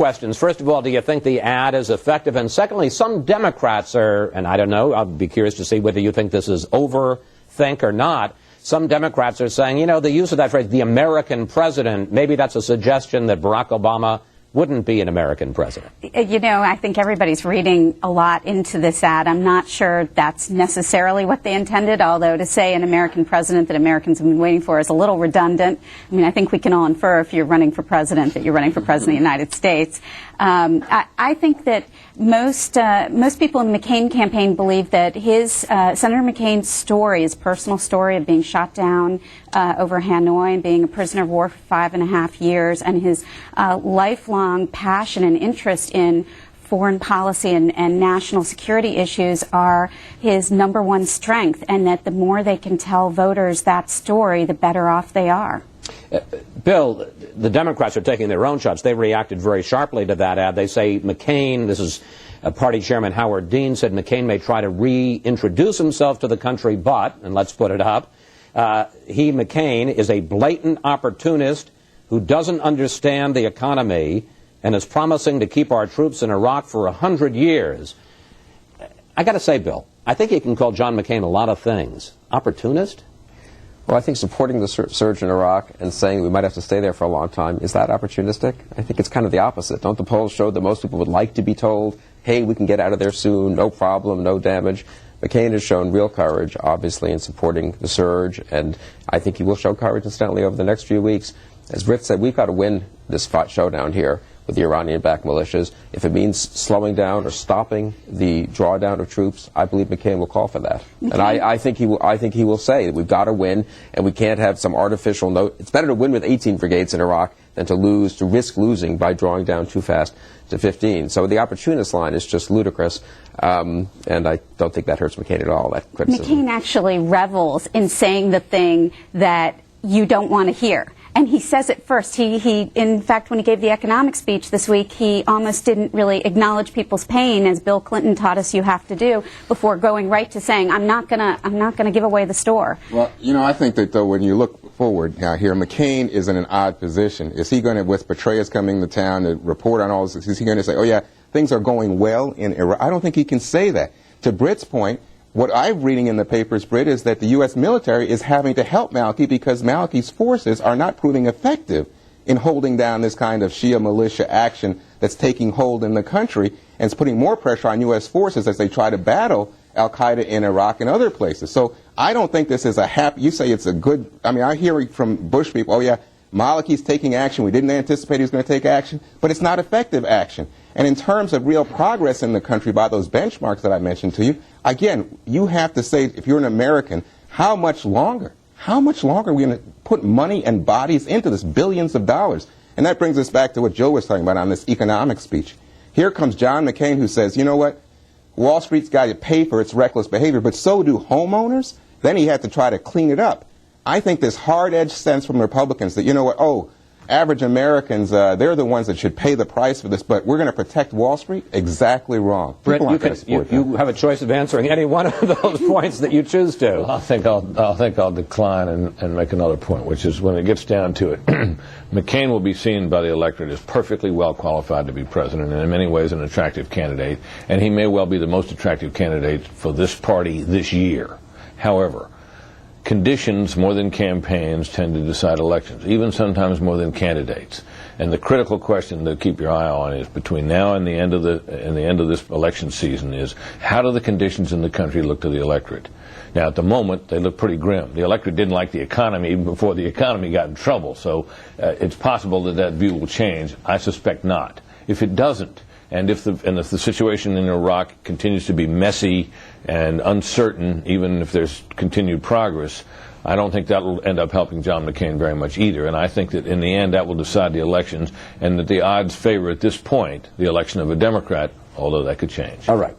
Questions. First of all, do you think the ad is effective? And secondly, some Democrats are, and I don't know, I'll be curious to see whether you think this is overthink or not. Some Democrats are saying, you know, the use of that phrase, the American president, maybe that's a suggestion that Barack Obama wouldn't be an American president. You know, I think everybody's reading a lot into this ad. I'm not sure that's necessarily what they intended, although to say an American president that Americans have been waiting for is a little redundant. I mean, I think we can all infer if you're running for president that you're running for president of the United States. I think that most people in the McCain campaign believe that Senator McCain's story, his personal story of being shot down over Hanoi and being a prisoner of war for 5.5 years, and his lifelong passion and interest in foreign policy and national security issues are his #1 strength, and that the more they can tell voters that story, the better off they are. Bill, the Democrats are taking their own shots. They reacted very sharply to that ad. They say McCain, this is party chairman Howard Dean, said McCain may try to reintroduce himself to the country, but, and let's put it up, McCain, is a blatant opportunist who doesn't understand the economy and is promising to keep our troops in Iraq for 100 years. I got to say, Bill, I think you can call John McCain a lot of things. Opportunist? Well, I think supporting the surge in Iraq and saying we might have to stay there for a long time, is that opportunistic? I think it's kind of the opposite. Don't the polls show that most people would like to be told, hey, we can get out of there soon, no problem, no damage? McCain has shown real courage, obviously, in supporting the surge, and I think he will show courage, incidentally, over the next few weeks. As Britt said, we've got to win this showdown here with the Iranian-backed militias. If it means slowing down or stopping the drawdown of troops, I believe McCain will call for that. And I think he will say that we've got to win, and we can't have some artificial note. It's better to win with 18 brigades in Iraq than to risk losing by drawing down too fast to 15. So the opportunist line is just ludicrous, and I don't think that hurts McCain at all, that criticism. McCain actually revels in saying the thing that you don't want to hear. And he says it first. He, in fact, when he gave the economic speech this week, he almost didn't really acknowledge people's pain, as Bill Clinton taught us you have to do, before going right to saying, I'm not gonna give away the store. Well, you know, I think that though, when you look forward now here, McCain is in an odd position. Is he going to, with Petraeus coming to town to report on all this, is he going to say, oh yeah, things are going well in Iraq? I don't think he can say that. To Britt's point, what I'm reading in the papers, Britt, is that the U.S. military is having to help Maliki because Maliki's forces are not proving effective in holding down this kind of Shia militia action that's taking hold in the country, and it's putting more pressure on U.S. forces as they try to battle al-Qaeda in Iraq and other places. So I don't think this is a happy, you say it's a good, I mean, I hear from Bush people, oh yeah, Maliki's taking action, we didn't anticipate he was going to take action, but it's not effective action. And in terms of real progress in the country by those benchmarks that I mentioned to you, again, you have to say, if you're an American, how much longer? How much longer are we going to put money and bodies into this, billions of dollars? And that brings us back to what Joe was talking about on this economic speech. Here comes John McCain, who says, you know what, Wall Street's got to pay for its reckless behavior, but so do homeowners. Then he had to try to clean it up. I think this hard-edged sense from Republicans that, you know what, oh, average Americans, they're the ones that should pay the price for this, but we're going to protect Wall Street? Exactly wrong. Brett, you have a choice of answering any one of those points that you choose to. Well, I think I'll decline and make another point, which is when it gets down to it, McCain will be seen by the electorate as perfectly well qualified to be president and in many ways an attractive candidate, and he may well be the most attractive candidate for this party this year. However, conditions more than campaigns tend to decide elections, even sometimes more than candidates. And the critical question to keep your eye on is between now and the end of this election season is, how do the conditions in the country look to the electorate? Now, at the moment, they look pretty grim. The electorate didn't like the economy even before the economy got in trouble. So it's possible that that view will change. I suspect not. If it doesn't, and if the situation in Iraq continues to be messy and uncertain, even if there's continued progress, I don't think that will end up helping John McCain very much either. And I think that in the end that will decide the elections, and that the odds favor at this point the election of a Democrat, although that could change. All right.